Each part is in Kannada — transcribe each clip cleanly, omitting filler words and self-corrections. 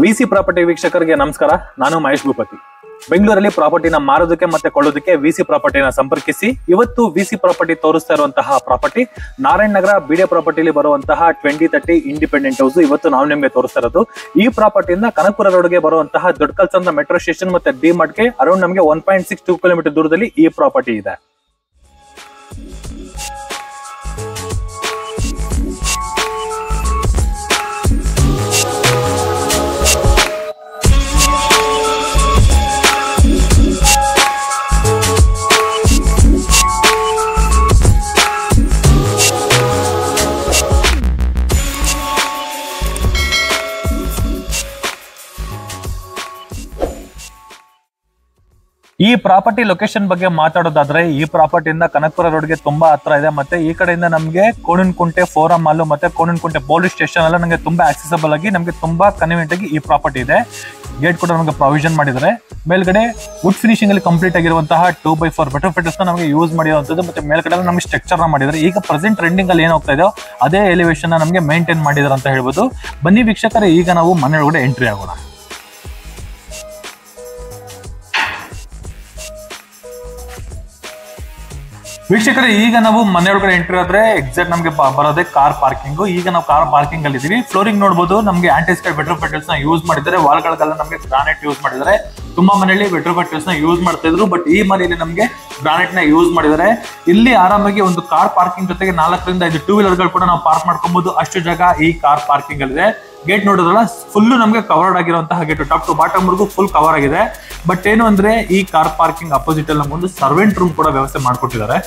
ವಿಸಿ ಪ್ರಾಪರ್ಟಿ ವೀಕ್ಷಕರಿಗೆ ನಮಸ್ಕಾರ. ನಾನು ಮಹೇಶ್ ಭೂಪತಿ. ಬೆಂಗಳೂರಲ್ಲಿ ಪ್ರಾಪರ್ಟಿನ ಮಾರೋದಕ್ಕೆ ಮತ್ತೆ ಕೊಳ್ಳೋದಕ್ಕೆ ವಿಸಿ ಪ್ರಾಪರ್ಟಿನ ಸಂಪರ್ಕಿಸಿ. ಇವತ್ತು ವಿಸಿ ಪ್ರಾಪರ್ಟಿ ತೋರಿಸ್ತಾ ಇರುವಂತಹ ಪ್ರಾಪರ್ಟಿ ನಾರಾಯಣ ನಗರ ಬಿಡಿಎ ಪ್ರಾಪರ್ಟಿಲಿ ಬರುವಂತಹ 2030 ಇಂಡಿಪೆಂಡೆಂಟ್ ಹೌಸ್ ಇವತ್ತು ನಾವು ನಿಮಗೆ ತೋರಿಸ್ತಾ ಇರೋದು. ಈ ಪ್ರಾಪರ್ಟಿಯಿಂದ ಕನಕಪುರ ರೋಡ್ಗೆ ಬರುವಂತಹ ದೊಡ್ಡ ಕಲ್ಸಂದ್ರ ಮೆಟ್ರೋ ಸ್ಟೇಷನ್ ಮತ್ತೆ ಡಿ ಮಾರ್ಟ್ಗೆ ಅರೌಂಡ್ ನಮಗೆ 1.62 ಕಿಲೋಮೀಟರ್ ದೂರದಲ್ಲಿ ಈ ಪ್ರಾಪರ್ಟಿ ಇದೆ. ಈ ಪ್ರಾಪರ್ಟಿ ಲೊಕೇಶನ್ ಬಗ್ಗೆ ಮಾತಾಡೋದಾದ್ರೆ ಈ ಪ್ರಾಪರ್ಟಿಯಿಂದ ಕನಕಪುರ ರೋಡ್ಗೆ ತುಂಬಾ ಹತ್ರ ಇದೆ. ಮತ್ತೆ ಈ ಕಡೆಯಿಂದ ನಮಗೆ ಕೋಣನಕುಂಟೆ ಫೋರಂ ಮಾಲ್ ಮತ್ತೆ ಕೋಣನಕುಂಟೆ ಪೊಲೀಸ್ ಸ್ಟೇಷನ್ ಎಲ್ಲ ನಮಗೆ ತುಂಬಾ ಆಕ್ಸೆಸಿಬಲ್ ಆಗಿ ನಮಗೆ ತುಂಬಾ ಕನ್ವೀನಿಯಂಟ್ ಆಗಿ ಈ ಪ್ರಾಪರ್ಟಿ ಇದೆ. ಗೇಟ್ ಕೂಡ ನಮಗೆ ಪ್ರಾವಿಷನ್ ಮಾಡಿದ್ದಾರೆ. ಮೇಲ್ಗಡೆ ವುಡ್ ಫಿನಿಶಿಂಗ್ ಅಲ್ಲಿ ಕಂಪ್ಲೀಟ್ ಆಗಿರುವಂತಹ 2x4 ಬೆಟರ್ ಫಿಟರ್ಸ್ ನಮಗೆ ಯೂಸ್ ಮಾಡಿರುವಂತದ್ದು. ಮತ್ತೆ ಮೇಲ್ಗಡೆ ನಮಗೆ ಸ್ಟ್ರಕ್ಚರ್ ನ ಮಾಡಿದ್ದಾರೆ. ಈಗ ಪ್ರೆಸೆಂಟ್ ಟ್ರೆಂಡಿಂಗ್ ಅಲ್ಲಿ ಏನ್ ಹೋಗ್ತಾ ಇದೆಯೋ ಅದೇ ಎಲಿವೇಶನ್ ನಮಗೆ ಮೇಂಟೈನ್ ಮಾಡಿದಾರೆ ಅಂತ ಹೇಳ್ಬೋದು. ಬನ್ನಿ ವೀಕ್ಷಕರೇ, ಈಗ ನಾವು ಮನೆ ಒಳಗಡೆ ಎಂಟ್ರಿ ಆಗೋಣ. ವೀಕ್ಷಕರೇ, ಈಗ ನಾವು ಮನೆಯೊಳಗಡೆ ಎಂಟ್ರಿ ಆದ್ರೆ ಎಕ್ಸಾಕ್ಟ್ ನಮಗೆ ಬರೋದೇ ಕಾರ್ ಪಾರ್ಕಿಂಗ್. ಈಗ ನಾವು ಕಾರ್ ಪಾರ್ಕಿಂಗ್ ಅಲ್ಲಿ ಇದೀವಿ. ಫ್ಲೋರಿಂಗ್ ನೋಡಬಹುದು, ನಮಗೆ ಆಂಟಿಸ್ಕೈ ಬೆಟರ್ ಫೆಟಲ್ಸ್ ನ ಯೂಸ್ ಮಾಡಿದ್ದಾರೆ. ವಾಲ್ಗಳಿಗೆಲ್ಲ ನಮಗೆ ಗ್ರಾನೈಟ್ ಯೂಸ್ ಮಾಡಿದ್ದಾರೆ. ತುಂಬಾ ಮನೆಯಲ್ಲಿ ಬೆಟರ್ ಫೆಟಲ್ಸ್ ನ ಯೂಸ್ ಮಾಡ್ತಾ ಇದ್ರು, ಬಟ್ ಈ ಮನೆಯಲ್ಲಿ ನಮಗೆ ಗ್ರಾನೈಟ್ ನ ಯೂಸ್ ಮಾಡಿದ್ದಾರೆ. ಇಲ್ಲಿ ಆರಾಮಾಗಿ ಒಂದು ಕಾರ್ ಪಾರ್ಕಿಂಗ್ ಜೊತೆಗೆ 4 ರಿಂದ 5 ಟೂ ವೀಲರ್ ಗಳು ಕೂಡ ನಾವು ಪಾರ್ಕ್ ಮಾಡ್ಕೊಬಹುದು. ಅಷ್ಟು ಜಾಗ ಈ ಕಾರ್ ಪಾರ್ಕಿಂಗ್ ಅಲ್ಲಿ ಇದೆ. ಗೇಟ್ ನೋಡಿದ್ರಲ್ಲ, ಫುಲ್ ನಮಗೆ ಕವರ್ಡ್ ಆಗಿರುವಂತಹ ಗೇಟ್, ಟಾಪ್ ಟು ಬಾಟಮ್ ವರೆಗೂ ಫುಲ್ ಕವರ್ ಆಗಿದೆ. ಬಟ್ ಏನು ಅಂದ್ರೆ ಈ ಕಾರ್ ಪಾರ್ಕಿಂಗ್ ಅಪೋಸಿಟ್ ಅಲ್ಲಿ ನಮಗೊಂದು ಸರ್ವೆಂಟ್ ರೂಮ್ ಕೂಡ ವ್ಯವಸ್ಥೆ ಮಾಡ್ಕೊಟ್ಟಿದ್ದಾರೆ.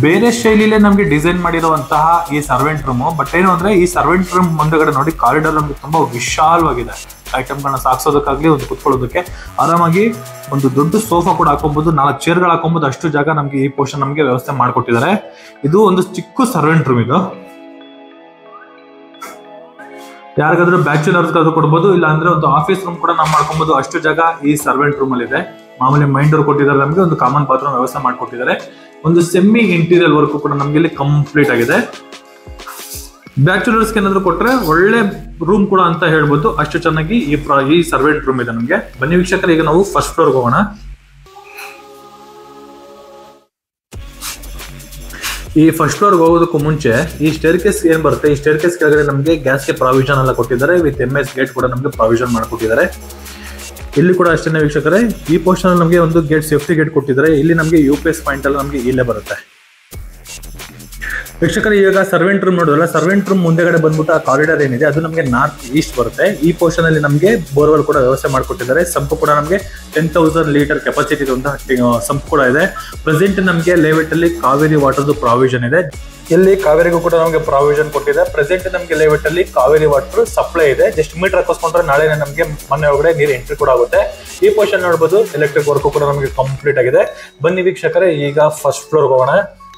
ಬೇರೆ ಶೈಲಿಲೇ ನಮಗೆ ಡಿಸೈನ್ ಮಾಡಿರುವಂತಹ ಈ ಸರ್ವೆಂಟ್ ರೂಮ್. ಬಟ್ ಏನು ಅಂದ್ರೆ ಈ ಸರ್ವೆಂಟ್ ರೂಮ್ ಮುಂದಗಡೆ ನೋಡಿ ಕಾರಿಡಾರ್ ನಮಗೆ ತುಂಬಾ ವಿಶಾಲವಾಗಿದೆ. ಐಟಮ್ಗಳನ್ನ ಸಾಗಿಸೋದಕ್ಕಾಗ್ಲಿ ಒಂದು ಕುತ್ಕೊಳ್ಳೋದಕ್ಕೆ ಆರಾಮಾಗಿ ಒಂದು ದೊಡ್ಡ ಸೋಫಾ ಕೂಡ ಹಾಕೊಬಹುದು, 4 ಚೇರ್ಗಳು ಹಾಕೊಬಹುದು. ಅಷ್ಟು ಜಾಗ ನಮಗೆ ಈ ಪೋರ್ಷನ್ ನಮಗೆ ವ್ಯವಸ್ಥೆ ಮಾಡ್ಕೊಟ್ಟಿದ್ದಾರೆ. ಇದು ಒಂದು ಚಿಕ್ಕ ಸರ್ವೆಂಟ್ ರೂಮ್. ಇದು ಯಾರಿಗಾದ್ರೂ ಬ್ಯಾಚುಲರ್ಸ್ ಕೊಡ್ಬೋದು, ಇಲ್ಲ ಅಂದ್ರೆ ಒಂದು ಆಫೀಸ್ ರೂಮ್ ಕೂಡ ನಾವು ಮಾಡ್ಕೊಬಹುದು. ಅಷ್ಟು ಜಾಗ ಈ ಸರ್ವೆಂಟ್ ರೂಮ್ ಅಲ್ಲಿ ಇದೆ. ಮಾಮೂಲಿ ಮೈನ್ ಡೋರ್ ಕೊಟ್ಟಿದ್ದಾರೆ, ನಮಗೆ ಒಂದು ಕಾಮನ್ ಬಾತ್ರೂಮ್ ವ್ಯವಸ್ಥೆ ಮಾಡ್ಕೊಟ್ಟಿದ್ದಾರೆ. ಒಂದು ಸೆಮಿ ಇಂಟೀರಿಯರ್ ವರ್ಕ್ ಕೂಡ ನಮ್ಗೆ ಇಲ್ಲಿ ಕಂಪ್ಲೀಟ್ ಆಗಿದೆ. ಬ್ಯಾಚುಲರ್ಸ್ ಏನಾದ್ರು ಕೊಟ್ರೆ ಒಳ್ಳೆ ರೂಮ್ ಕೂಡ ಅಂತ ಹೇಳ್ಬೋದು. ಅಷ್ಟು ಚೆನ್ನಾಗಿ ಈ ಸರ್ವೆಂಟ್ ರೂಮ್ ಇದೆ ನಮ್ಗೆ. ಬನ್ನಿ ವೀಕ್ಷಕರು, ಈಗ ನಾವು ಫಸ್ಟ್ ಫ್ಲೋರ್ ಹೋಗೋಣ. ಈ ಫಸ್ಟ್ ಫ್ಲೋರ್ ಹೋಗೋದಕ್ಕೂ ಮುಂಚೆ ಈ ಸ್ಟೇರ್ ಕೇಸ್ ಏನ್ ಬರುತ್ತೆ, ಈ ಸ್ಟೇರ್ ಕೇಸ್ ಕೆಳಗಡೆ ನಮಗೆ ಗ್ಯಾಸ್ಗೆ ಪ್ರಾವಿಷನ್ ಎಲ್ಲ ಕೊಟ್ಟಿದ್ದಾರೆ. ವಿತ್ MS ಗೇಟ್ ಕೂಡ ನಮಗೆ ಪ್ರಾವಿಷನ್ ಮಾಡ್ಕೊಟ್ಟಿದ್ದಾರೆ. ಇಲ್ಲಿ ಕೂಡ ಅಷ್ಟೇ ವೀಕ್ಷಕರೇ, ಈ ಪೋರ್ಷನ್ ಅಲ್ಲಿ ನಮಗೆ ಒಂದು ಗೇಟ್, ಸೇಫ್ಟಿ ಗೇಟ್ ಕೊಟ್ಟಿದ್ದಾರೆ. ಇಲ್ಲಿ ನಮಗೆ UPS ಪಾಯಿಂಟ್ ಎಲ್ಲ ನಮಗೆ ಇಲ್ಲೇ ಬರುತ್ತೆ. ವೀಕ್ಷಕರೇ, ಈಗ ಸರ್ವೆಂಟ್ ರೂಮ್ ನೋಡಿದ್ರಲ್ಲ, ಸರ್ವೆಂಟ್ ರೂಮ್ ಮುಂದೆಗಡೆ ಬಂದ್ಬಿಟ್ಟು ಆ ಕಾರಿಡಾರ್ ಏನಿದೆ ಅದು ನಮಗೆ ನಾರ್ತ್ ಈಸ್ಟ್ ಬರುತ್ತೆ. ಈ ಪೋರ್ಷನ್ ಅಲ್ಲಿ ನಮಗೆ ಬೋರ್ವೆಲ್ ಕೂಡ ವ್ಯವಸ್ಥೆ ಮಾಡ್ಕೊಟ್ಟಿದ್ದಾರೆ. ಸಂಪ್ ಕೂಡ ನಮಗೆ 10,000 ಲೀಟರ್ ಕೆಪಾಸಿಟಿ ಇರುವಂತಹ ಸಂಪ್ ಕೂಡ ಇದೆ. ಪ್ರೆಸೆಂಟ್ ನಮಗೆ ಲೇಔಟ್ ಅಲ್ಲಿ ಕಾವೇರಿ ವಾಟರ್ದು ಪ್ರಾವಿಷನ್ ಇದೆ. ಇಲ್ಲಿ ಕಾವೇರಿಗೂ ಕೂಡ ನಮಗೆ ಪ್ರಾವಿಷನ್ ಕೊಟ್ಟಿದೆ. ಪ್ರೆಸೆಂಟ್ ನಮಗೆ ಲೇಔಟ್ ಅಲ್ಲಿ ಕಾವೇರಿ ವಾಟರ್ ಸಪ್ಲೈ ಇದೆ. ಜಸ್ಟ್ ಮೀಟರ್ ಹಾಕಿಸ್ಕೊಂಡ್ರೆ ನಾಳೆ ನಮಗೆ ಮನೆ ಒಳಗಡೆ ನೀರು ಎಂಟ್ರಿ ಕೂಡ ಆಗುತ್ತೆ. ಈ ಪೋರ್ಷನ್ ನೋಡಬಹುದು, ಎಲೆಕ್ಟ್ರಿಕ್ ವರ್ಕ್ ಕೂಡ ನಮಗೆ ಕಂಪ್ಲೀಟ್ ಆಗಿದೆ. ಬನ್ನಿ ವೀಕ್ಷಕರೇ, ಈಗ ಫಸ್ಟ್ ಫ್ಲೋರ್ ಹೋಗೋಣ.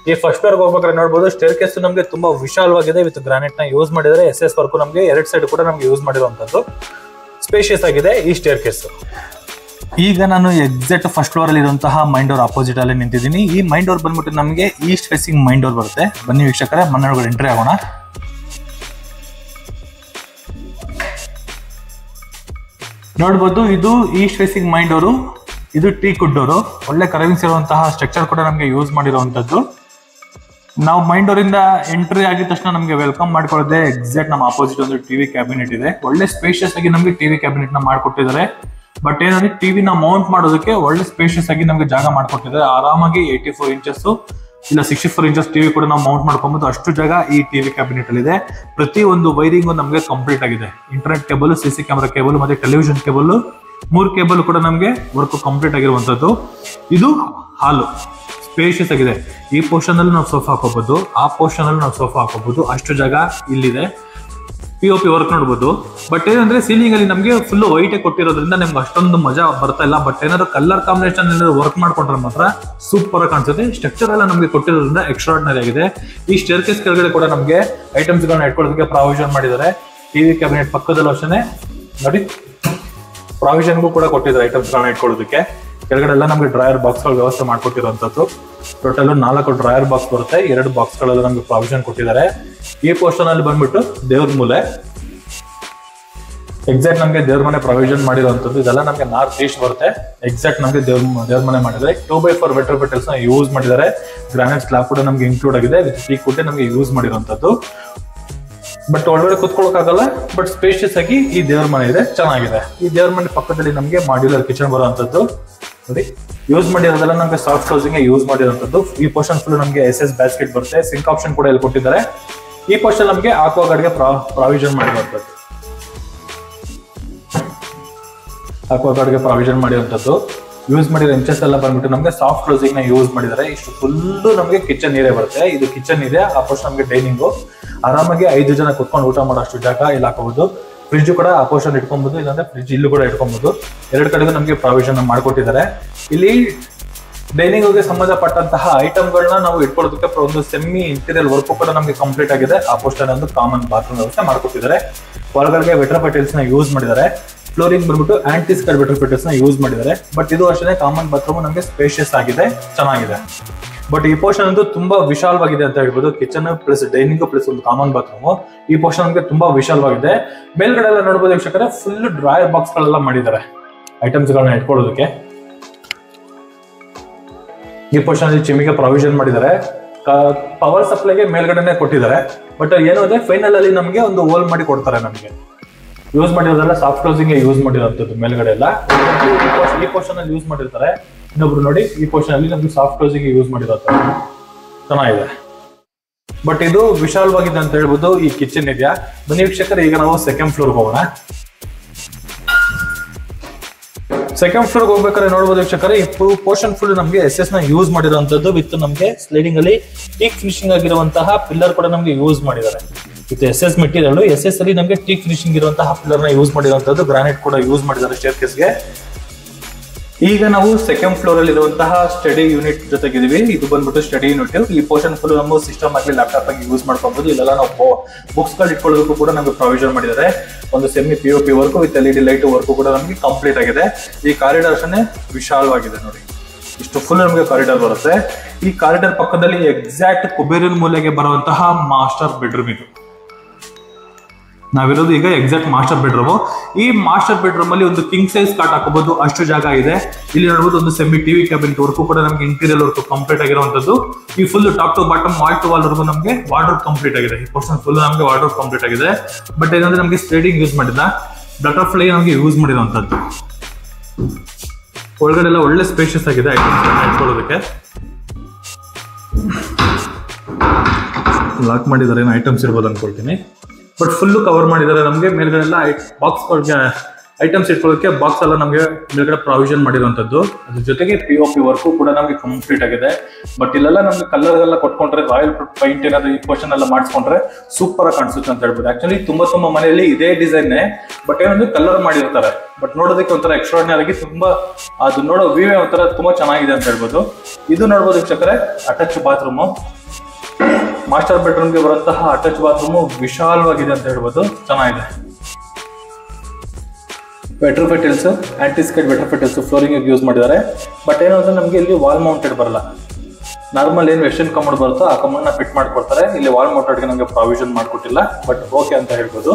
ಈ ಫಸ್ಟ್ ಫ್ಲೋರ್ ಹೋಗ್ಬೇಕಾದ್ರೆ ನೋಡಬಹುದು, ಸ್ಟೇರ್ ಕೇಸ್ ನಮಗೆ ತುಂಬಾ ವಿಶಾಲವಾಗಿದೆ. ವಿತ್ ಗ್ರಾನೈಟ್ ನ ಯೂಸ್ ಮಾಡಿದರೆ. SS ವರ್ಕ್ ನಮಗೆ 2 ಸೈಡ್ ಕೂಡ ನಮಗೆ ಯೂಸ್ ಮಾಡಿರುವಂತದ್ದು. ಸ್ಪೇಷಿಯಸ್ ಆಗಿದೆ ಈ ಸ್ಟೇರ್ ಕೇಸ್. ಈಗ ನಾನು ಎಕ್ಸಾಕ್ಟ್ ಫಸ್ಟ್ ಫ್ಲೋರ್ ಅಲ್ಲಿ ಇರುವಂತಹ ಮೈನ್ ಡೋರ್ ಅಪೋಸಿಟ್ ಅಲ್ಲಿ ನಿಂತಿದ್ದೀನಿ. ಈ ಮೈನ್ ಡೋರ್ ಬಂದ್ಬಿಟ್ಟು ನಮಗೆ ಈಸ್ಟ್ ಫೇಸಿಂಗ್ ಮೈನ್ ಡೋರ್ ಬರುತ್ತೆ. ಬನ್ನಿ ವೀಕ್ಷಕರೇ, ಮನೆ ಒಳಗಡೆ ಎಂಟ್ರಿ ಆಗೋಣ. ನೋಡ್ಬೋದು, ಇದು ಈಸ್ಟ್ ಫೇಸಿಂಗ್ ಮೈನ್ ಡೋರು. ಇದು ಟೀ ಕುಡ್ ಡೋರು. ಒಳ್ಳೆ ಕರವಿಂಗ್ಸ್ ಇರುವಂತಹ ಸ್ಟ್ರಕ್ಚರ್ ಕೂಡ ನಮಗೆ ಯೂಸ್ ಮಾಡಿರುವಂತದ್ದು. ನಾವು ಮೈನ್ ಡೋರ್ ಇಂದ ಎಂಟ್ರಿ ಆಗಿದ ತಕ್ಷಣ ನಮಗೆ ವೆಲ್ಕಮ್ ಮಾಡ್ಕೊಳ್ಳೋದೆ ಎಕ್ಸಾಕ್ಟ್ ನಮ್ಮ ಅಪೋಸಿಟ್ ಒಂದು ಟಿವಿ ಕ್ಯಾಬಿನೆಟ್ ಇದೆ. ಒಳ್ಳೆ ಸ್ಪೇಷಿಯಸ್ ಆಗಿ ನಮಗೆ ಟಿವಿ ಕ್ಯಾಬಿನೆಟ್ ನ ಮಾಡ್ಕೊಟ್ಟಿದ್ದಾರೆ. ಬಟ್ ಏನಂದ್ರೆ ಟಿವಿನ ಮೌಂಟ್ ಮಾಡೋದಕ್ಕೆ ಒಳ್ಳೆ ಸ್ಪೇಷಿಯಸ್ ಆಗಿ ನಮಗೆ ಜಾಗ ಮಾಡ್ಕೊಟ್ಟಿದ್ದಾರೆ. ಆರಾಮಾಗಿ 84 ಇಂಚಸ್ ಇಲ್ಲ 64 ಇಂಚಸ್ ಟಿವಿ ಕೂಡ ನಾವು ಮೌಂಟ್ ಮಾಡ್ಕೊಬಹುದು. ಅಷ್ಟು ಜಾಗ ಈ ಟಿವಿ ಕ್ಯಾಬಿನೆಟ್ ಅಲ್ಲಿ ಇದೆ. ಪ್ರತಿ ಒಂದು ವೈರಿಂಗ್ ನಮಗೆ ಕಂಪ್ಲೀಟ್ ಆಗಿದೆ. Internet cable, CC camera cable ಮತ್ತೆ ಟೆಲಿವಿಷನ್ ಕೇಬಲ್, 3 ಕೇಬಲ್ ಕೂಡ ನಮಗೆ ವರ್ಕ್ ಕಂಪ್ಲೀಟ್ ಆಗಿರುವಂತದ್ದು. ಇದು ಹಾಲು ಸ್ಪೇಷಿಯಸ್ ಆಗಿದೆ. ಈ ಪೋರ್ಷನ್ ಅಲ್ಲಿ ನಾವು ಸೋಫಾ ಹಾಕೋಬಹುದು, ಆ ಪೋರ್ಷನ್ ಅಲ್ಲಿ ನಾವು ಸೋಫಾ ಹಾಕೋಬಹುದು. ಅಷ್ಟು ಜಾಗ ಇಲ್ಲಿದೆ. POP ವರ್ಕ್ ನೋಡ್ಬೋದು. ಬಟ್ ಏನಂದ್ರೆ ಸೀಲಿಂಗ್ ಅಲ್ಲಿ ನಮಗೆ ಫುಲ್ ವೈಟ್ ಕೊಟ್ಟಿರೋದ್ರಿಂದ ನಮ್ಗೆ ಅಷ್ಟೊಂದು ಮಜಾ ಬರ್ತಾ ಇಲ್ಲ. ಬಟ್ ಏನಾದ್ರು ಕಲರ್ ಕಾಂಬಿನೇಷನ್ ವರ್ಕ್ ಮಾಡ್ಕೊಂಡ್ರೆ ಮಾತ್ರ ಸೂಪರ್ ಆಗಿ ಕಾಣಿಸುತ್ತೆ. ಸ್ಟ್ರಕ್ಚರ್ ಎಲ್ಲ ನಮಗೆ ಕೊಟ್ಟಿರೋದ್ರಿಂದ ಎಕ್ಸ್ಟ್ರಾರ್ಡಿನರಿ ಆಗಿದೆ. ಈ ಸ್ಟೇರ್ ಕೇಸ್ ಕೆಳಗಡೆ ಕೂಡ ನಮಗೆ ಐಟಮ್ಸ್ ಗಳನ್ನ ಇಟ್ಕೊಳ್ಳೋದಕ್ಕೆ ಪ್ರಾವಿಷನ್ ಮಾಡಿದ್ದಾರೆ. ಟಿವಿ ಕ್ಯಾಬಿನೆಟ್ ಪಕ್ಕದಲ್ಲೂ ಅಷ್ಟೇ ನೋಡಿ ಪ್ರಾವಿಷನ್ಗೂ ಕೂಡ ಕೊಟ್ಟಿದ್ದಾರೆ ಐಟಮ್ಸ್ ಗಳನ್ನ ಇಟ್ಕೊಳ್ಳೋದಕ್ಕೆ. ಕೆಳಗಡೆ ಎಲ್ಲ ನಮಗೆ ಡ್ರಾಯರ್ ಬಾಕ್ಸ್ ಗಳು ವ್ಯವಸ್ಥೆ ಮಾಡ್ಕೊಟ್ಟಿರುವಂತದ್ದು. ಟೋಟಲ್ 4 ಡ್ರಾಯರ್ ಬಾಕ್ಸ್ ಬರುತ್ತೆ. 2 ಬಾಕ್ಸ್ ಗಳೆಲ್ಲ ನಮಗೆ ಪ್ರಾವಿಷನ್ ಕೊಟ್ಟಿದ್ದಾರೆ. ಈ ಪೋರ್ಷನ್ ಅಲ್ಲಿ ಬಂದ್ಬಿಟ್ಟು ದೇವ್ರ ಮೂಲೆ. ಎಕ್ಸಾಕ್ಟ್ ನಮಗೆ ದೇವ್ರ ಮನೆ ಪ್ರೊವಿಷನ್ ಮಾಡಿರುವಂತದ್ದು ಇದೆಲ್ಲ ನಮಗೆ ನಾರ್ತ್ ಈಸ್ಟ್ ಬರುತ್ತೆ. ಎಕ್ಸಾಕ್ಟ್ ನಮಗೆ ದೇವ್ರ ಮನೆ ಮಾಡಿದ್ರೆ 2x4 ವೆಟ್ರೋಪೆಟಲ್ಸ್ ನ ಯೂಸ್ ಮಾಡಿದ್ದಾರೆ. ಗ್ರಾನೈಟ್ ಸ್ಲಾಬ್ ಕೂಡ ನಮಗೆ ಇನ್ಕ್ಲೂಡ್ ಆಗಿದೆ ವಿತ್ ಟೀಕ್ ಕೂಡ ನಮಗೆ ಯೂಸ್ ಮಾಡಿರುವಂತದ್ದು. ಬಟ್ ಒಳಗಡೆ ಕುತ್ಕೊಳ್ಳೋಕ್ಕಾಗಲ್ಲ, ಬಟ್ ಸ್ಪೇಷಿಯಸ್ ಆಗಿ ಈ ದೇವ್ರ ಮನೆ ಇದೆ, ಚೆನ್ನಾಗಿದೆ. ಈ ದೇವ್ರ ಮನೆ ಪಕ್ಕದಲ್ಲಿ ನಮಗೆ ಮಾಡ್ಯುಲರ್ ಕಿಚನ್ ಬರುವಂತದ್ದು ನೋಡಿ. ಯೂಸ್ ಮಾಡಿರೋದೆಲ್ಲ ನಮಗೆ ಸಾಫ್ಟ್ ಕ್ಲೋಸಿಂಗ್ ಯೂಸ್ ಮಾಡಿರುವಂತದ್ದು. ಈ ಪೋರ್ಷನ್ ಫುಲ್ ನಮಗೆ SS ಬ್ಯಾಸ್ಕೆಟ್ ಬರುತ್ತೆ. ಸಿಂಕ್ ಆಪ್ಷನ್ ಕೂಡ ಇಲ್ಲಿ ಕೊಟ್ಟಿದ್ದಾರೆ. ಈ ಪೋರ್ಷನ್ ನಮಗೆ ಆಕ್ವಾ ಗಾರ್ಡ್ಗೆ ಪ್ರಾವಿಷನ್ ಮಾಡಿರುವಂತದ್ದು. ಆಕ್ವಾ ಗಾರ್ಡ್ಗೆ ಪ್ರಾವಿಷನ್ ಮಾಡಿರುವಂತದ್ದು. ಯೂಸ್ ಮಾಡಿರೋ ಇಂಚಸ್ ಎಲ್ಲ ಬಂದ್ಬಿಟ್ಟು ನಮಗೆ ಸಾಫ್ಟ್ ಕ್ಲೋಸಿಂಗ್ ನ ಯೂಸ್ ಮಾಡಿದ್ದಾರೆ. ಇಷ್ಟು ಫುಲ್ಲು ನಮಗೆ ಕಿಚನ್ ಏರಿಯಾ ಬರುತ್ತೆ. ಇದು ಕಿಚನ್ ಇದೆ, ಆ ಪೋರ್ಷನ್ ನಮಗೆ ಡೈನಿಂಗು. ಆರಾಮಾಗಿ 5 ಜನ ಕುತ್ಕೊಂಡು ಊಟ ಮಾಡೋ ಅಷ್ಟು ಜಾಗ ಇಲ್ಲಿ ಹಾಕಬಹುದು. ಫ್ರಿಜ್ ಕೂಡ ಆ ಪೋರ್ಷನ್ ಇಟ್ಕೊಬಹುದು, ಇಲ್ಲಾಂದ್ರೆ ಫ್ರಿಜ್ ಇಲ್ಲೂ ಕೂಡ ಇಟ್ಕೊಬಹುದು. 2 ಕಡೆಗೂ ನಮಗೆ ಪ್ರಾವಿಷನ್ ಮಾಡಿಕೊಟ್ಟಿದ್ದಾರೆ. ಇಲ್ಲಿ ಡೈನಿಂಗ್ಗೆ ಸಂಬಂಧಪಟ್ಟಂತಹ ಐಟಮ್ಗಳನ್ನ ನಾವು ಇಟ್ಕೊಳ್ಳೋದಕ್ಕೆ ಒಂದು ಸೆಮಿ ಇಂಟೀರಿಯರ್ ವರ್ಕ್ ಕೂಡ ನಮಗೆ ಕಂಪ್ಲೀಟ್ ಆಗಿದೆ. ಆ ಪೋರ್ಷನ್ ಒಂದು ಕಾಮನ್ ಬಾತ್ರೂಮ್ ವ್ಯವಸ್ಥೆ ಮಾಡ್ಕೊಟ್ಟಿದ್ದಾರೆ. ಒಳಗಡೆ ವೆಟ್ರೋಪೆಟಲ್ಸ್ ನ ಯೂಸ್ ಮಾಡಿದ್ದಾರೆ. ಫ್ಲೋರಿಂಗ್ ಬಂದ್ಬಿಟ್ಟು ಆಂಟಿಸ್ಕರ್ ವೆಟ್ರೋಪೆಟಲ್ಸ್ ನ ಯೂಸ್ ಮಾಡಿದ್ದಾರೆ. ಬಟ್ ಇದು ಅಷ್ಟೇ ಕಾಮನ್ ಬಾತ್ರೂಮ್ ನಮಗೆ ಸ್ಪೇಷಿಯಸ್ ಆಗಿದೆ, ಚೆನ್ನಾಗಿದೆ. ಬಟ್ ಈ ಪೋರ್ಷನ್ ಅಂತೂ ತುಂಬಾ ವಿಶಾಲವಾಗಿದೆ ಅಂತ ಹೇಳ್ಬೋದು. ಕಿಚನ್ ಪ್ಲಸ್ ಡೈನಿಂಗ್ ಪ್ಲಸ್ ಒಂದು ಕಾಮನ್ ಬಾತ್ರೂಮ್. ಈ ಪೋರ್ಷನ್ ನಮಗೆ ತುಂಬಾ ವಿಶಾಲವಾಗಿದೆ. ಮೇಲ್ಗಡೆ ಎಲ್ಲ ನೋಡಬಹುದು ವೀಕ್ಷಕರೇ, ಫುಲ್ ಡ್ರಾಯರ್ ಬಾಕ್ಸ್ ಗಳೆಲ್ಲ ಮಾಡಿದ್ದಾರೆ ಐಟಮ್ಸ್ ಗಳನ್ನ ಇಟ್ಕೊಳ್ಳೋದಕ್ಕೆ. ಈ ಪೋರ್ಷನ್ ಅಲ್ಲಿ ಚಿಮಿಗೆ ಪ್ರಾವಿಷನ್ ಮಾಡಿದ್ದಾರೆ. ಪವರ್ ಸಪ್ಲೈಗೆ ಮೇಲ್ಗಡೆನೆ ಕೊಟ್ಟಿದ್ದಾರೆ. ಬಟ್ ಏನು ಇದೆ, ಫೈನಲ್ ಅಲ್ಲಿ ನಮಗೆ ಒಂದು ಹೋಲ್ ಮಾಡಿ ಕೊಡ್ತಾರೆ. ನಮಗೆ ಯೂಸ್ ಮಾಡಿರೋದೆಲ್ಲ ಸಾಫ್ಟ್ ಕ್ಲೋಸಿಂಗ್ ಯೂಸ್ ಮಾಡಿರೋಂಥದ್ದು ಮೇಲ್ಗಡೆ ಎಲ್ಲ. ಈ ಪೋರ್ಷನ್ ಅಲ್ಲಿ ಯೂಸ್ ಮಾಡಿರ್ತಾರೆ. ಇನ್ನೊಬ್ರು ನೋಡಿ, ಈ ಪೋರ್ಷನ್ ಅಲ್ಲಿ ನಮ್ಗೆ ಸಾಫ್ಟ್ ಕ್ಲೋಸಿಂಗ್ ಯೂಸ್ ಮಾಡಿರೋದು ಚೆನ್ನಾಗಿದೆ. ಬಟ್ ಇದು ವಿಶಾಲವಾಗಿದೆ ಅಂತ ಹೇಳ್ಬೋದು. ಈ ಕಿಚನ್ ಇದೆಯಾ. ಬನ್ನಿ ವೀಕ್ಷಕರೇ, ಈಗ ನಾವು ಸೆಕೆಂಡ್ ಫ್ಲೋರ್ಗೆ ಹೋಗೋಣ. ಸೆಕೆಂಡ್ ಫ್ಲೋರ್ಗೆ ಹೋಗ್ಬೇಕಾದ್ರೆ ನೋಡ್ಬೋದು ವೀಕ್ಷಕರೇ, ಈ ಪೋರ್ಷನ್ ಫುಲ್ ನಮಗೆ SS ನ ಯೂಸ್ ಮಾಡಿರುವಂತದ್ದು. ವಿತ್ ನಮಗೆ ಸ್ಲೈಡಿಂಗ್ ಅಲ್ಲಿ ಟೀಕ್ ಫಿನಿಶಿಂಗ್ ಆಗಿರುವಂತಹ ಪಿಲ್ಲರ್ ಕೂಡ ನಮಗೆ ಯೂಸ್ ಮಾಡಿದ್ದಾರೆ. With SS material. SS ಅಲ್ಲಿ ನಮಗೆ ಟೀಕ್ ಫಿನಿಶಿಂಗ್ ಇರುವಂತಹ ಪಿಲ್ಲರ್ ನ ಯೂಸ್ ಮಾಡಿರುವಂತದ್ದು. ಗ್ರಾನೈಟ್ ಕೂಡ ಯೂಸ್ ಮಾಡಿದ್ದಾರೆ ಸ್ಟೇರ್ಕೇಸ್ಗೆ. ಈಗ ನಾವು ಸೆಕೆಂಡ್ ಫ್ಲೋರ್ ಅಲ್ಲಿ ಇರುವಂತಹ ಸ್ಟಡಿ ಯೂನಿಟ್ ಜೊತೆಗಿದೀವಿ. ಇದು ಬಂದ್ಬಿಟ್ಟು ಸ್ಟಡಿ ಯೂನಿಟ್. ಈ ಪೋರ್ಷನ್ ಫುಲ್ ನಮ್ಮ ಸಿಸ್ಟಮ್ ಆಗಿ ಲ್ಯಾಪ್ಟಾಪ್ ಆಗಿ ಯೂಸ್ ಮಾಡ್ಕೊಬಹುದು. ಇಲ್ಲೆಲ್ಲ ನಾವು ಬುಕ್ಸ್ ಗಳು ಇಟ್ಕೊಳ್ಳೋದಕ್ಕೂ ಕೂಡ ನಮಗೆ ಪ್ರಾವಿಷನ್ ಮಾಡಿದ್ದಾರೆ. ಒಂದು semi POP work with LED light work ಕೂಡ ನಮಗೆ ಕಂಪ್ಲೀಟ್ ಆಗಿದೆ. ಈ ಕಾರಿಡಾರ್ ಅಷ್ಟೇ ವಿಶಾಲವಾಗಿದೆ ನೋಡಿ. ಇಷ್ಟು ಫುಲ್ ನಮಗೆ ಕಾರಿಡಾರ್ ಬರುತ್ತೆ. ಈ ಕಾರಿಡಾರ್ ಪಕ್ಕದಲ್ಲಿ ಎಕ್ಸಾಕ್ಟ್ ಕುಬೇರನ್ ಮೂಲೆಗೆ ಬರುವಂತಹ ಮಾಸ್ಟರ್ ಬೆಡ್ರೂಮ್ ಇದು. ನಾವಿರೋದು ಈಗ ಎಕ್ಸಾಕ್ಟ್ ಮಾಸ್ಟರ್ ಬೆಡ್ರೂಮ್. ಈ ಮಾಸ್ಟರ್ ಬೆಡ್ರೂಮ್ ಅಲ್ಲಿ ಒಂದು ಕಿಂಗ್ ಸೈಜ್ ಕಾಟ್ ಹಾಕಬಹುದು, ಅಷ್ಟು ಜಾಗ ಇದೆ. ಇಲ್ಲಿ ನೋಡಬಹುದು ಒಂದು ಸೆಮಿ TV ಕ್ಯಾಬಿನೆಟ್ ವರ್ಕ್ ಕೂಡ ನಮಗೆ ಇಂಟೀರಿಯರ್ ವರ್ಕ್ ಕಂಪ್ಲೀಟ್ ಆಗಿರುವಂತದ್ದು. ಈ full top to bottom wall to wall work ನಮಗೆ ವಾರ್ಡ್ರೋಬ್ ಕಂಪ್ಲೀಟ್ ಆಗಿದೆ. ಈ ಪೋರ್ಷನ್ ಫುಲ್ ನಮಗೆ ವಾರ್ಡ್ರೋಬ್ ಕಂಪ್ಲೀಟ್ ಆಗಿದೆ. ಬಟ್ ಏನಂದ್ರೆ ನಮಗೆ ಸ್ಲೈಡಿಂಗ್ ಯೂಸ್ ಮಾಡಿಲ್ಲ, ಬಟರ್ಫ್ಲೈ ನಮಗೆ ಯೂಸ್ ಮಾಡಿರುವಂತದ್ದು. ಒಳಗಡೆ ಎಲ್ಲ ಒಳ್ಳೆ ಸ್ಪೇಷಿಯಸ್ ಆಗಿದೆ ಐಟಮ್ಸ್ ಇಟ್ಕೊಳ್ಳೋದಕ್ಕೆ. ಲಾಕ್ ಮಾಡಿದ್ದಾರೆ, ಏನು ಐಟಮ್ಸ್ ಇರ್ಬೋದು ಅನ್ಕೊಳ್ತೀನಿ. ಬಟ್ ಫುಲ್ಲು ಕವರ್ ಮಾಡಿದ್ದಾರೆ. ನಮಗೆ ಮೇಲ್ಗಡೆ ಎಲ್ಲ ಬಾಕ್ಸ್ ಐಟಮ್ಸ್ ಇಟ್ಕೊಳ್ಳೋಕೆ ಬಾಕ್ಸ್ ಎಲ್ಲ ನಮಗೆ ಮೇಲ್ಗಡೆ ಪ್ರಾವಿಷನ್ ಮಾಡಿರುವಂತದ್ದು. ಅದ್ರ ಜೊತೆಗೆ POP ವರ್ಕು ಕೂಡ ನಮಗೆ ಕಂಪ್ಲೀಟ್ ಆಗಿದೆ. ಬಟ್ ಇಲ್ಲೆಲ್ಲ ನಮಗೆ ಕಲರ್ ಎಲ್ಲ ಕೊಟ್ಕೊಂಡ್ರೆ, ರಾಯಲ್ ಪೈಂಟ್ ಏನಾದ್ರು ಈ ಪೋರ್ಷನ್ ಎಲ್ಲ ಮಾಡಿಸ್ಕೊಂಡ್ರೆ ಸೂಪರ್ ಆಗಿ ಕಾಣಿಸುತ್ತೆ ಅಂತ ಹೇಳ್ಬೋದು. ಆಕ್ಚುಲಿ ತುಂಬಾ ಮನೆಯಲ್ಲಿ ಇದೇ ಡಿಸೈನ್, ಬಟ್ ಏನಂದ್ರೆ ಕಲರ್ ಮಾಡಿರ್ತಾರೆ. ಬಟ್ ನೋಡೋದಕ್ಕೆ ಒಂಥರ ಎಕ್ಸ್ಟ್ರಾರ್ಡಿನರಿ ಆಗಿ ತುಂಬಾ ಅದು ನೋಡೋ ವ್ಯೂ ಒಂಥರ ತುಂಬಾ ಚೆನ್ನಾಗಿದೆ ಅಂತ ಹೇಳ್ಬೋದು. ಇದು ನೋಡ್ಬೋದು ವೀಕ್ಷಕರೇ, ಅಟ್ಯಾಚ್ ಬಾತ್ರೂಮು. ಮಾಸ್ಟರ್ ಬೆಡ್ರೂಮ್ಗೆ ಬರುವಂತಹ ಅಟ್ಯಾಚ್ ಬಾತ್ರೂಮ್ ವಿಶಾಲವಾಗಿದೆ ಅಂತ ಹೇಳ್ಬೋದು, ಚೆನ್ನಾಗಿದೆ. ವೆಟ್ರೋಪೆಟಲ್ಸ್, ಆಂಟಿಸ್ಕೇಟ್ ವೆಟ್ರೋಪೆಟಲ್ಸ್ ಫ್ಲೋರಿಂಗ್ ಯೂಸ್ ಮಾಡಿದ್ದಾರೆ. ಬಟ್ ಏನಂದ್ರೆ ನಮಗೆ ಇಲ್ಲಿ ವಾಲ್ ಮೌಂಟೆಡ್ ಬರಲ್ಲ. ನಾರ್ಮಲ್ ಏನು ವೆಸ್ಟರ್ನ್ ಕಮೋಡ್ ಬರುತ್ತೋ ಆ ಕಮೋಡ್ ನ ಫಿಟ್ ಮಾಡ್ಕೊಡ್ತಾರೆ. ಇಲ್ಲಿ ವಾಲ್ ಮೌಂಟೆಡ್ಗೆ ನಮಗೆ ಪ್ರಾವಿಷನ್ ಮಾಡ್ಕೊಟ್ಟಿಲ್ಲ, ಬಟ್ ಓಕೆ ಅಂತ ಹೇಳ್ಬೋದು.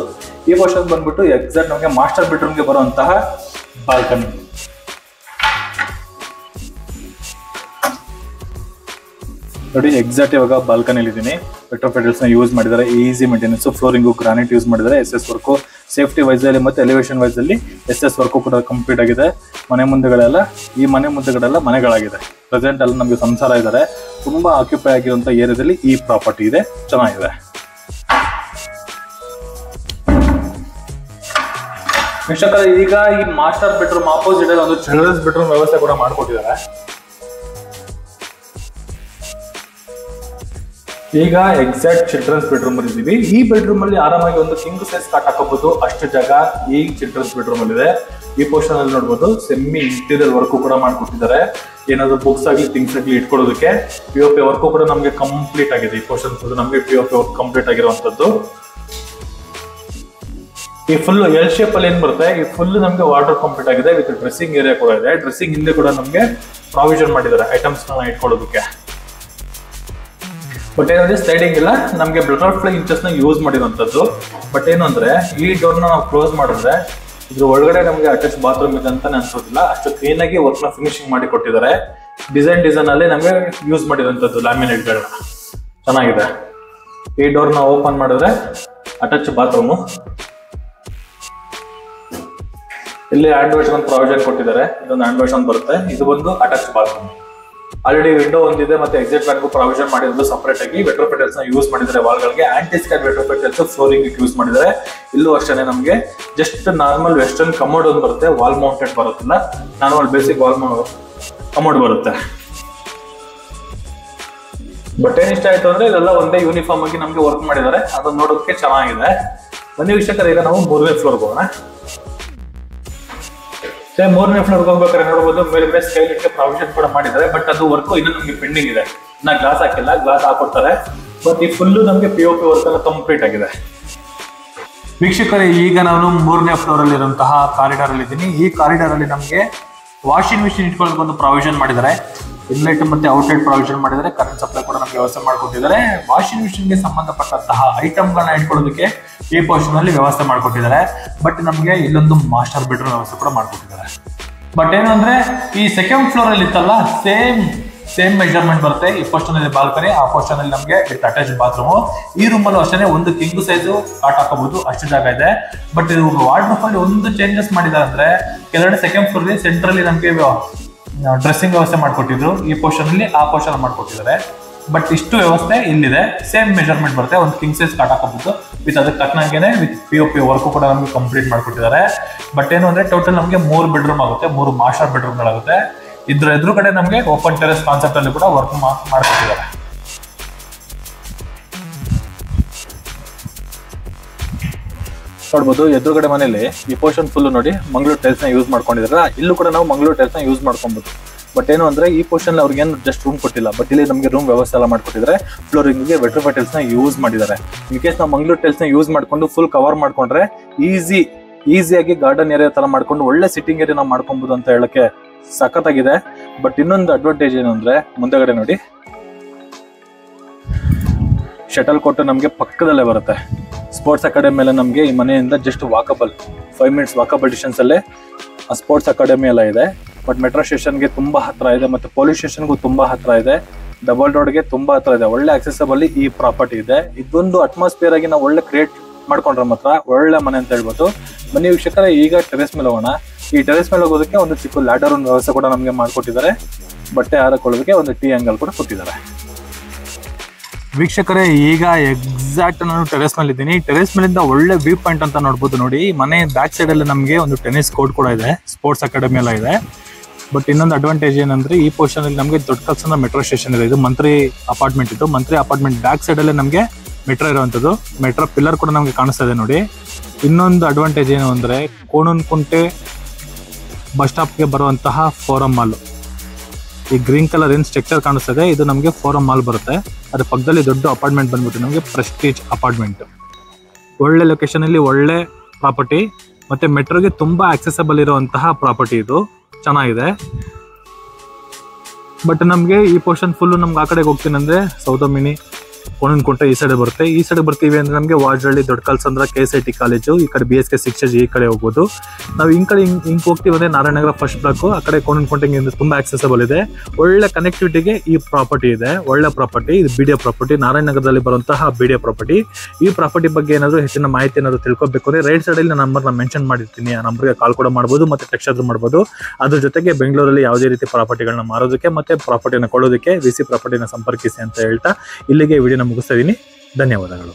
ಈ ಪೋರ್ಷನ್ ಬಂದ್ಬಿಟ್ಟು ಎಕ್ಸಾಕ್ಟ್ ನಮಗೆ ಮಾಸ್ಟರ್ ಬೆಡ್ರೂಮ್ಗೆ ಬರುವಂತಹ ಬಾಲ್ಕನಿ. ನೋಡಿ ಎಕ್ಸಾಕ್ಟ್ ಇವಾಗ ಬಾಲ್ಕನಿಯಲ್ಲಿ ಇದ್ದೀನಿ. ವೆಟ್ರೋಪೆಟಲ್ಸ್ ನ ಯೂಸ್ ಮಾಡಿದ್ದಾರೆ. Easy maintenance. Flooring granite use ಮಾಡಿದ್ದಾರೆ. SS ವರ್ಕು ಸೇಫ್ಟಿ ವೈಸ್ ಅಲ್ಲಿ ಮತ್ತೆ ಎಲಿವೇಶನ್ ವೈಸ್ ಅಲ್ಲಿ SS ವರ್ಕು ಕೂಡ ಕಂಪ್ಲೀಟ್ ಆಗಿದೆ. ಮನೆ ಮುಂದೆಗಳೆಲ್ಲ ಈ ಮನೆ ಮುಂದೆಗಳೆಲ್ಲ ಮನೆಗಳಾಗಿದೆ. ಪ್ರೆಸೆಂಟ್ ಅಲ್ಲಿ ನಮಗೆ ಸಂಸಾರ ಇದ್ದಾರೆ. ತುಂಬಾ ಆಕ್ಯುಪೈ ಆಗಿರುವಂತ ಏರಿಯಾದಲ್ಲಿ ಈ ಪ್ರಾಪರ್ಟಿ ಇದೆ, ಚೆನ್ನಾಗಿದೆ. ವೀಕ್ಷಕರೇ, ಈಗ ಈ ಮಾಸ್ಟರ್ ಬೆಡ್ರೂಮ್ ಆಪೋಸಿಟ್ ಅಲ್ಲಿ ಒಂದು ಚಿಲ್ಡ್ರನ್ಸ್ ಬೆಡ್ರೂಮ್ ವ್ಯವಸ್ಥೆ ಕೂಡ ಮಾಡಿಕೊಟ್ಟಿದ್ದಾರೆ. ಈಗ ಎಕ್ಸಾಕ್ಟ್ ಚಿಲ್ಡ್ರನ್ಸ್ ಬೆಡ್ರೂಮ್ ಅಲ್ಲಿ ಇದ್ದೀವಿ. ಈ ಬೆಡ್ರೂಮ್ ಅಲ್ಲಿ ಆರಾಮಾಗಿ ಒಂದು ಕಿಂಗ್ ಸೈಜ್ ಕಾಟ್ ಹಾಕಬಹುದು, ಅಷ್ಟು ಜಾಗ ಈ ಚಿಲ್ಡ್ರನ್ಸ್ ಬೆಡ್ರೂಮ್ ಅಲ್ಲಿ ಇದೆ. ಈ ಪೋರ್ಷನ್ ಅಲ್ಲಿ ನೋಡಬಹುದು ಸೆಮಿ ಇಂಟೀರಿಯರ್ ವರ್ಕ್ ಕೂಡ ಮಾಡ್ಕೊಟ್ಟಿದ್ದಾರೆ. ಏನಾದ್ರು ಬುಕ್ಸ್ ಆಗಲಿ ಥಿಂಗ್ಸ್ ಆಗಲಿ ಇಟ್ಕೊಳ್ಳೋದಕ್ಕೆ POP ವರ್ಕ್ ಕೂಡ ನಮಗೆ ಕಂಪ್ಲೀಟ್ ಆಗಿದೆ. ಈ ಪೋರ್ಷನ್ ನಮಗೆ POP ವರ್ಕ್ ಕಂಪ್ಲೀಟ್ ಆಗಿರುವಂತದ್ದು. ಈ ಫುಲ್ ಎಲ್ ಶೇಪ್ ಅಲ್ಲಿ ಏನ್ ಬರುತ್ತೆ, ಈ ಫುಲ್ ನಮಗೆ ವಾರ್ಡ್ರೋಬ್ ಕಂಪ್ಲೀಟ್ ಆಗಿದೆ. ವಿತ್ ಡ್ರೆಸ್ಸಿಂಗ್ ಏರಿಯಾ ಕೂಡ ಇದೆ. ಡ್ರೆಸ್ಸಿಂಗ್ ಹಿಂದೆ ಕೂಡ ನಮಗೆ ಪ್ರಾವಿಷನ್ ಮಾಡಿದ್ದಾರೆ ಐಟಮ್ಸ್ ನ ಇಟ್ಕೊಳ್ಳೋದಕ್ಕೆ. ಬಟ್ ಏನಂದ್ರೆ ಸ್ಲೈಡಿಂಗ್ ಇಲ್ಲ, ನಮಗೆ ಬಟರ್ಫ್ಲೈ ಇಂಚಸ್ ನ ಯೂಸ್ ಮಾಡಿರುವಂತದ್ದು. ಬಟ್ ಏನು ಅಂದ್ರೆ ಈ ಡೋರ್ ನಾವು ಕ್ಲೋಸ್ ಮಾಡಿದ್ರೆ ಇದ್ರ ಒಳಗಡೆ ನಮಗೆ ಅಟ್ಯಾಚ್ ಬಾತ್ರೂಮ್ ಇದೆ ಅಂತ ಅನ್ಸೋದಿಲ್ಲ, ಅಷ್ಟು ಕ್ಲೀನ್ ಆಗಿ ವರ್ಕ್ ನ ಫಿನಿಶಿಂಗ್ ಮಾಡಿ ಕೊಟ್ಟಿದ್ದಾರೆ. ಡಿಸೈನ್ ಅಲ್ಲಿ ನಮಗೆ ಯೂಸ್ ಮಾಡಿರುವಂತದ್ದು ಲ್ಯಾಮಿನೇಟ್ ಗಳನ್ನ ಚೆನ್ನಾಗಿದೆ. ಈ ಡೋರ್ ನ ಓಪನ್ ಮಾಡಿದ್ರೆ ಅಟ್ಯಾಚ್ ಬಾತ್ರೂಮ್, ಇಲ್ಲಿ ಹ್ಯಾಂಡ್ ವಾಶ್ ಒಂದು ಪ್ರಾವಿಷನ್ ಕೊಟ್ಟಿದ್ದಾರೆ. ಇದೊಂದು ಹ್ಯಾಂಡ್ ವಾಶ್ ಒಂದು ಬರುತ್ತೆ. ಇದು ಒಂದು ಅಟ್ಯಾಚ್ ಬಾತ್ರೂಮ್. ಆಲ್ರೆಡಿ ವಿಂಡೋ ಒಂದಿದೆ, ಮತ್ತೆ ಎಕ್ಸಿಟ್ ಫ್ಯಾನ್ಗೂ ಪ್ರಾವಿಷನ್ ಮಾಡಿರೋದು ಸಪರೇಟ್ ಆಗಿ. ವೆಟ್ರೋಫೆಟಲ್ಸ್ ನ ಯೂಸ್ ಮಾಡಿದ್ದಾರೆ ವಾಲ್ಗಳಿಗೆ. ಆಂಟಿ ಸ್ಕ್ಯಾನ್ ವೆಟ್ರೋಫೆಟಲ್ಸ್ ಫ್ಲೋರಿಂಗ್ ಯೂಸ್ ಮಾಡಿದ್ದಾರೆ. ಇಲ್ಲೂ ಅಷ್ಟೇ ನಮಗೆ ಜಸ್ಟ್ ನಾರ್ಮಲ್ ವೆಸ್ಟರ್ನ್ ಕಮೋಡ್ ಒಂದು ಬರುತ್ತೆ, ವಾಲ್ ಮೌಂಟೆಡ್ ಬರುತ್ತಿಲ್ಲ, ನಾರ್ಮಲ್ ಬೇಸಿಕ್ ವಾಲ್ ಕಮೋಡ್ ಬರುತ್ತೆ. ಬಟ್ ಏನ್ ಇಷ್ಟ ಆಯ್ತು ಅಂದ್ರೆ ಇದೆಲ್ಲ ಒಂದೇ ಯೂನಿಫಾರ್ಮ್ ಆಗಿ ನಮ್ಗೆ ವರ್ಕ್ ಮಾಡಿದ್ದಾರೆ, ಅದನ್ನ ನೋಡೋದಕ್ಕೆ ಚೆನ್ನಾಗಿದೆ. ಬನ್ನಿ ವೀಕ್ಷಕರೇ, ಈಗ ನಾವು 3ನೇ ಫ್ಲೋರ್ಗೆ ಹೋಗೋಣ. 3ನೇ ಫ್ಲೋರ್ಗೆ ಹೋಗ್ಬೇಕಾದ್ರೆ ನೋಡಬಹುದು ಮೇಲ್ಗಡೆ ಸ್ಕೈಲೈಟ್ ಪ್ರಾವಿಷನ್ ಕೂಡ ಮಾಡಿದ್ದಾರೆ. ಬಟ್ ಅದು ವರ್ಕ್ ಇನ್ನು ನಮ್ಗೆ ಪೆಂಡಿಂಗ್ ಇದೆ, ಇನ್ನ ಗ್ಲಾಸ್ ಹಾಕಿಲ್ಲ, ಗ್ಲಾಸ್ ಹಾಕೊಡ್ತಾರೆ. ಬಟ್ ಈ ಫುಲ್ ನಮ್ಗೆ POP ವರ್ಕ್ ಎಲ್ಲ ಕಂಪ್ಲೀಟ್ ಆಗಿದೆ. ವೀಕ್ಷಕರೇ, ಈಗ ನಾನು 3ನೇ ಫ್ಲೋರ್ ಅಲ್ಲಿ ಇರುವಂತಹ ಕಾರಿಡಾರ್ ಅಲ್ಲಿ ಇದ್ದೀನಿ. ಈ ಕಾರಿಡಾರ್ ಅಲ್ಲಿ ನಮ್ಗೆ ವಾಷಿಂಗ್ ಮಿಷಿನ್ ಇಟ್ಕೊಳ್ಳೋಕೆ ಒಂದು ಪ್ರಾವಿಷನ್ ಮಾಡಿದ್ದಾರೆ. ಇನ್ಲೆಟ್ ಮತ್ತೆ ಔಟ್ಲೆಟ್ ಪ್ರಾವಿಷನ್ ಮಾಡಿದ್ದಾರೆ. ಕರೆಂಟ್ ಸಪ್ಲೈ ಕೂಡ ನಮ್ಗೆ ವ್ಯವಸ್ಥೆ ಮಾಡಿಕೊಟ್ಟಿದ್ದಾರೆ. ವಾಷಿಂಗ್ ಮಿಷಿನ್ ಗೆ ಸಂಬಂಧಪಟ್ಟಂತಹ ಐಟಮ್ ಗಳನ್ನ ಇಟ್ಕೊಳ್ಳೋದಕ್ಕೆ ಈ ಪೋರ್ಷನ್ ಅಲ್ಲಿ ವ್ಯವಸ್ಥೆ ಮಾಡಿಕೊಟ್ಟಿದ್ದಾರೆ. ಬಟ್ ನಮ್ಗೆ ಇಲ್ಲೊಂದು ಮಾಸ್ಟರ್ ಬೆಡ್ರೂಮ್ ವ್ಯವಸ್ಥೆ ಕೂಡ ಮಾಡಿಕೊಟ್ಟಿದ್ದಾರೆ. ಬಟ್ ಏನಂದ್ರೆ ಈ ಸೆಕೆಂಡ್ ಫ್ಲೋರ್ ಅಲ್ಲಿ ಇತ್ತಲ್ಲ, ಸೇಮ್ ಮೆಜರ್ಮೆಂಟ್ ಬರುತ್ತೆ. ಈ ಪೋರ್ಷನ್ ಅಲ್ಲಿ ಬಾಲ್ಕನಿ, ಆ ಪೋರ್ಷನ್ ಅಲ್ಲಿ ನಮಗೆ ವಿತ್ ಅಟ್ಯಾಚ್ ಬಾತ್ರೂಮ್. ಈ ರೂಮ್ ಅಲ್ಲೂ ಅಷ್ಟೇ ಒಂದು ಕಿಂಗ್ ಸೈಜ್ ಕಾಟ್ ಹಾಕಬಹುದು, ಅಷ್ಟು ಜಾಗ ಇದೆ. ಬಟ್ ಇದು ವಾರ್ಡ್ರೋಬ್ ಅಲ್ಲಿ ಒಂದು ಚೇಂಜಸ್ ಮಾಡಿದ್ದಾರೆ ಅಂದ್ರೆ, ಕೆಳಗಡೆ ಸೆಕೆಂಡ್ ಫ್ಲೋರ್ ಅಲ್ಲಿ ಸೆಂಟ್ರಲ್ಲಿ ನಮಗೆ ಡ್ರೆಸ್ಸಿಂಗ್ ವ್ಯವಸ್ಥೆ ಮಾಡ್ಕೊಟ್ಟಿದ್ರು, ಈ ಪೋರ್ಷನ್ ಅಲ್ಲಿ ಆ ಪೋರ್ಷನ್ ಮಾಡ್ಕೊಟ್ಟಿದ್ದಾರೆ. ಬಟ್ ಇಷ್ಟು ವ್ಯವಸ್ಥೆ ಇಲ್ಲಿದೆ. ಸೇಮ್ ಮೆಜರ್ಮೆಂಟ್ ಬರುತ್ತೆ, ಒಂದು ಕಿಂಗ್ ಸೈಜ್ ಕಾಟ್ ಹಾಕಬಹುದು ವಿತ್ ಅದಕ್ಕೆ ತಕ್ಕನಾಗೇನೆ ವಿತ್ POP ವರ್ಕ್ ಕೂಡ ನಮಗೆ ಕಂಪ್ಲೀಟ್ ಮಾಡ್ಕೊಟ್ಟಿದ್ದಾರೆ. ಬಟ್ ಏನು ಅಂದ್ರೆ ಟೋಟಲ್ ನಮಗೆ 3 ಬೆಡ್ರೂಮ್ ಆಗುತ್ತೆ, 3 ಮಾಸ್ಟರ್ ಬೆಡ್ರೂಮ್ ಗಳಾಗುತ್ತೆ. ಇದ್ರ ಎದುರುಗಡೆ ನಮಗೆ ಓಪನ್ ಟೆರೆಸ್ ಕಾನ್ಸೆಪ್ಟ್ ಅಲ್ಲಿ ಕೂಡ ವರ್ಕ್ ಮಾಡ್ಕೊಟ್ಟಿದ್ದಾರೆ. ನೋಡ್ಬೋದು ಎದುರುಗಡೆ ಮನೆಯಲ್ಲಿ ಈ ಪೋರ್ಷನ್ ಫುಲ್ ನೋಡಿ ಮಂಗಳೂರು ಟೈಲ್ಸ್ ನ ಯೂಸ್ ಮಾಡ್ಕೊಂಡಿದ್ದಾರೆ. ಇಲ್ಲೂ ಕೂಡ ನಾವು ಮಂಗಳೂರು ಟೈಲ್ಸ್ ನ ಯೂಸ್ ಮಾಡ್ಕೊಬಹುದು. ಬಟ್ ಏನು ಅಂದ್ರೆ ಈ ಪೋರ್ಷನ್ ಅವ್ರಿಗೆ ಏನು ಜಸ್ಟ್ ರೂಮ್ ಕೊಟ್ಟಿಲ್ಲ, ಬಟ್ ಇಲ್ಲಿ ನಮಗೆ ರೂಮ್ ವ್ಯವಸ್ಥೆ ಎಲ್ಲ ಮಾಡ್ಕೊಟ್ಟಿದ್ದಾರೆ. ಫ್ಲೋರಿಂಗ್ಗೆ ವೆಟ್ರೋಫೆಟಲ್ಸ್ ನ ಯೂಸ್ ಮಾಡಿದ್ದಾರೆ. ಇನ್ ಕೇಸ್ ನಾವು ಮಂಗಳೂರು ಟೈಲ್ಸ್ ನ ಯೂಸ್ ಮಾಡ್ಕೊಂಡು ಫುಲ್ ಕವರ್ ಮಾಡ್ಕೊಂಡ್ರೆ ಈಸಿಯಾಗಿ ಗಾರ್ಡನ್ ಏರಿಯಾ ತರ ಮಾಡ್ಕೊಂಡು ಒಳ್ಳೆ ಸಿಟ್ಟಿಂಗ್ ಏರಿಯಾ ನಾವು ಮಾಡ್ಕೊಬಹುದು ಅಂತ ಹೇಳಕ್ಕೆ ಸಖತ್ತಾಗಿದೆ. ಬಟ್ ಇನ್ನೊಂದು ಅಡ್ವಾಂಟೇಜ್ ಏನು ಅಂದ್ರೆ ಮುಂದೆಗಡೆ ನೋಡಿ ಶಟಲ್ ಕೋರ್ಟ್ ನಮಗೆ ಪಕ್ಕದಲ್ಲೇ ಬರುತ್ತೆ. ಸ್ಪೋರ್ಟ್ಸ್ ಅಕಾಡೆಮಿ ಮೇಲೆ ನಮಗೆ ಈ ಮನೆಯಿಂದ ಜಸ್ಟ್ 5 ಮಿನಿಟ್ಸ್ ವಾಕಬಲ್ ಡಿಸ್ಟೆನ್ಸ್ ಅಲ್ಲೇ ಆ ಸ್ಪೋರ್ಟ್ಸ್ ಅಕಾಡೆಮಿ ಎಲ್ಲ ಇದೆ. ಬಟ್ ಮೆಟ್ರೋ ಸ್ಟೇಷನ್ಗೆ ತುಂಬಾ ಹತ್ರ ಇದೆ, ಮತ್ತೆ ಪೊಲೀಸ್ ಸ್ಟೇಷನ್ಗೂ ತುಂಬಾ ಹತ್ರ ಇದೆ, ಡಬಲ್ ರೋಡ್ಗೆ ತುಂಬಾ ಹತ್ರ ಇದೆ. ಒಳ್ಳೆ ಆಕ್ಸೆಸಬಲ್ ಈ ಪ್ರಾಪರ್ಟಿ ಇದೆ. ಇದೊಂದು ಅಟ್ಮಾಸ್ಫಿಯರ್ ಆಗಿ ನಾವು ಒಳ್ಳೆ ಕ್ರಿಯೇಟ್ ಮಾಡ್ಕೊಂಡ್ರೆ ಮಾತ್ರ ಒಳ್ಳೆ ಮನೆ ಅಂತ ಹೇಳ್ಬೋದು. ಬನ್ನಿ ವೀಕ್ಷಕರೇ, ಈಗ ಟೆರೆಸ್ ಮೇಲೆ ಹೋಗೋಣ. ಈ ಟೆರೆಸ್ ಮೇಲೆ ಹೋಗೋದಕ್ಕೆ ಒಂದು ಚಿಕ್ಕ ಲ್ಯಾಡರ್ ಒಂದು ವ್ಯವಸ್ಥೆ ಕೂಡ ನಮಗೆ ಮಾಡ್ಕೊಟ್ಟಿದ್ದಾರೆ. ಬಟ್ಟೆ ಹಾರಕೊಳ್ಳೋದಕ್ಕೆ ಒಂದು ಟೀ ಆಂಗಲ್ ಕೂಡ ಕೊಟ್ಟಿದ್ದಾರೆ. ವೀಕ್ಷಕರೇ, ಈಗ ಎಕ್ಸಾಕ್ಟ್ ನಾನು ಟೆರೆಸ್ ಮೇಲೆ ಇದ್ದೀನಿ. ಟೆರೆಸ್ ಮೇಲಿಂದ ಒಳ್ಳೆ ವ್ಯೂ ಪಾಯಿಂಟ್ ಅಂತ ನೋಡ್ಬೋದು. ನೋಡಿ, ಮನೆ ಬ್ಯಾಕ್ ಸೈಡ್ ಅಲ್ಲಿ ನಮಗೆ ಒಂದು ಟೆನ್ನಿಸ್ ಕೋರ್ಟ್ ಕೂಡ ಇದೆ, ಸ್ಪೋರ್ಟ್ಸ್ ಅಕಾಡೆಮಿ ಎಲ್ಲ ಇದೆ. ಬಟ್ ಇನ್ನೊಂದು ಅಡ್ವಾಂಟೇಜ್ ಏನಂದ್ರೆ ಈ ಪೋರ್ಷನ್ ಅಲ್ಲಿ ನಮಗೆ ದೊಡ್ಡ ಕಲ್ಸನ ಮೆಟ್ರೋ ಸ್ಟೇಷನ್ ಇದೆ. ಇದು ಮಂತ್ರಿ ಅಪಾರ್ಟ್ಮೆಂಟ್ ಇತ್ತು. ಮಂತ್ರಿ ಅಪಾರ್ಟ್ಮೆಂಟ್ ಬ್ಯಾಕ್ ಸೈಡ್ ಅಲ್ಲೇ ನಮಗೆ ಮೆಟ್ರೋ ಇರುವಂತದ್ದು. ಮೆಟ್ರೋ ಪಿಲ್ಲರ್ ಕೂಡ ನಮಗೆ ಕಾಣಿಸ್ತಾ ಇದೆ ನೋಡಿ. ಇನ್ನೊಂದು ಅಡ್ವಾಂಟೇಜ್ ಏನು ಅಂದ್ರೆ ಕೋಣನಕುಂಟೆ ಬಸ್ ಸ್ಟಾಪ್ಗೆ ಬರುವಂತಹ ಫೋರಂ ಮಾಲ್, ಈ ಗ್ರೀನ್ ಕಲರ್ ಏನ್ ಸ್ಟ್ರಕ್ಚರ್ ಕಾಣಿಸ್ತದೆ ಇದು ನಮಗೆ ಫೋರಂ ಮಾಲ್ ಬರುತ್ತೆ. ಅದ್ರ ಪಕ್ಕದಲ್ಲಿ ದೊಡ್ಡ ಅಪಾರ್ಟ್ಮೆಂಟ್ ಬಂದ್ಬಿಟ್ಟು ನಮಗೆ ಪ್ರೆಸ್ಟೀಜ್ ಅಪಾರ್ಟ್ಮೆಂಟ್. ಒಳ್ಳೆ ಲೊಕೇಶನ್ ಅಲ್ಲಿ ಒಳ್ಳೆ ಪ್ರಾಪರ್ಟಿ, ಮತ್ತೆ ಮೆಟ್ರೋಗೆ ತುಂಬಾ ಆಕ್ಸೆಸಬಲ್ ಇರುವಂತಹ ಪ್ರಾಪರ್ಟಿ. ಇದು ಚೆನ್ನಾಗಿದೆ. ಬಟ್ ನಮಗೆ ಈ ಪೋರ್ಷನ್ ಫುಲ್ ನಮ್ಗೆ ಆ ಕಡೆಗೆ ಹೋಗ್ತೀನಿ ಅಂದ್ರೆ ಸೌದಮಿನಿ ಕೋಣನಕುಂಟೆ ಈ ಸೈಡ್ ಬರುತ್ತೆ. ಈ ಸೈಡ್ ಬರ್ತೀವಿ ಅಂದ್ರೆ ನಮಗೆ ವಾಜಹಳ್ಳಿ, ದೊಡ್ಡ ಕಲ್ಸಂದ್ರ, KSIT ಕಾಲೇಜು, ಈ ಕಡೆ BSK ಸಿಕ್ಸೇಜ್ ಈ ಕಡೆ ಹೋಗ್ಬೋದು. ನಾವು ಹಿಂಗೆ ಹೋಗ್ತೀವಿ ಅಂದ್ರೆ ನಾರಾಯಣನಗರ ಫಸ್ಟ್ ಬ್ಲಾಕ್, ಆ ಕಡೆ ಕೋಣನಕುಂಟೆಗೆ ತುಂಬಾ ಆಕ್ಸೆಸಬಲ್ ಇದೆ. ಒಳ್ಳೆ ಕನೆಕ್ಟಿವಿಟಿಗೆ ಈ ಪ್ರಾಪರ್ಟಿ ಇದೆ, ಒಳ್ಳೆ ಪ್ರಾಪರ್ಟಿ. ಇದು BDA ಪ್ರಾಪರ್ಟಿ, ನಾರಾಯಣನಗರದಲ್ಲಿ ಬರುವಂತಹ BDA ಪ್ರಾಪರ್ಟಿ. ಈ ಪ್ರಾಪರ್ಟಿ ಬಗ್ಗೆ ಏನಾದ್ರು ಹೆಚ್ಚಿನ ಮಾಹಿತಿ ಏನಾದ್ರು ತಿಳ್ಕೊಬೇಕು ಅಂದ್ರೆ ರೈಟ್ ಸೈಡ್ ಅಲ್ಲಿ ನಂಬರ್ ನಾನು ಮೆನ್ಷನ್ ಮಾಡಿರ್ತೀನಿ. ಆ ನಂಬರ್ಗೆ ಕಾಲ್ ಕೂಡ ಮಾಡ್ಬೋದು, ಮತ್ತೆ ಟೆಕ್ಸ್ಟ್ ಆದ್ರೂ ಮಾಡ್ಬೋದು. ಅದ್ರ ಜೊತೆಗೆ ಬೆಂಗಳೂರಲ್ಲಿ ಯಾವುದೇ ರೀತಿ ಪ್ರಾಪರ್ಟಿಗಳನ್ನ ಮಾರೋದಕ್ಕೆ ಮತ್ತೆ ಪ್ರಾಪರ್ಟಿನ ಕೊಳ್ಳೋದಕ್ಕೆ VC ಪ್ರಾಪರ್ಟಿನ ಸಂಪರ್ಕಿಸಿ ಅಂತ ಹೇಳ್ತಾ ಇಲ್ಲಿಗೆ ವಿಡಿಯೋನ ಮುಗಿಸ್ತಾ ಇದೀನಿ. ಧನ್ಯವಾದಗಳು.